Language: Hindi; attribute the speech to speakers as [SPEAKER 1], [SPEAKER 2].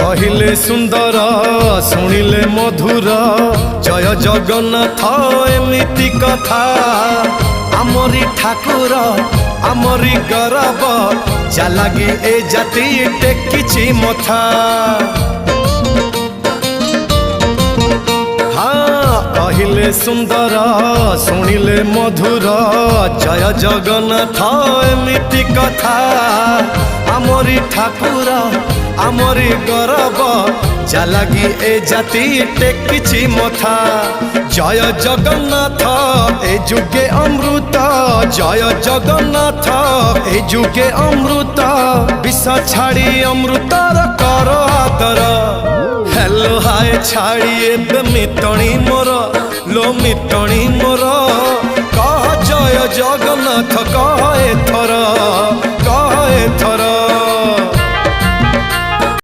[SPEAKER 1] कहिले सुंदर शुणिले मधुर जय जगन्नाथ एमिति कथा आमरी ठाकुर आमरी गौरव जालागी ए जाति टेकिछि मथा। हाँ कहिले सुंदर शुणिले मधुर जय जगन्नाथ एमिति कथा आमरी ठाकुर आमरी गौरव जालागी ए जाति टेकिछि मथा। जय जगन्नाथ ए जुगे अमृत जय जगन्नाथ ए जुगे अमृत विष छाड़ी अमृतर कर आदर। हेलो हाय छाड़ी एबे मितणी मोर लो मितणी मोर कह जय जगन्नाथ कह एथर।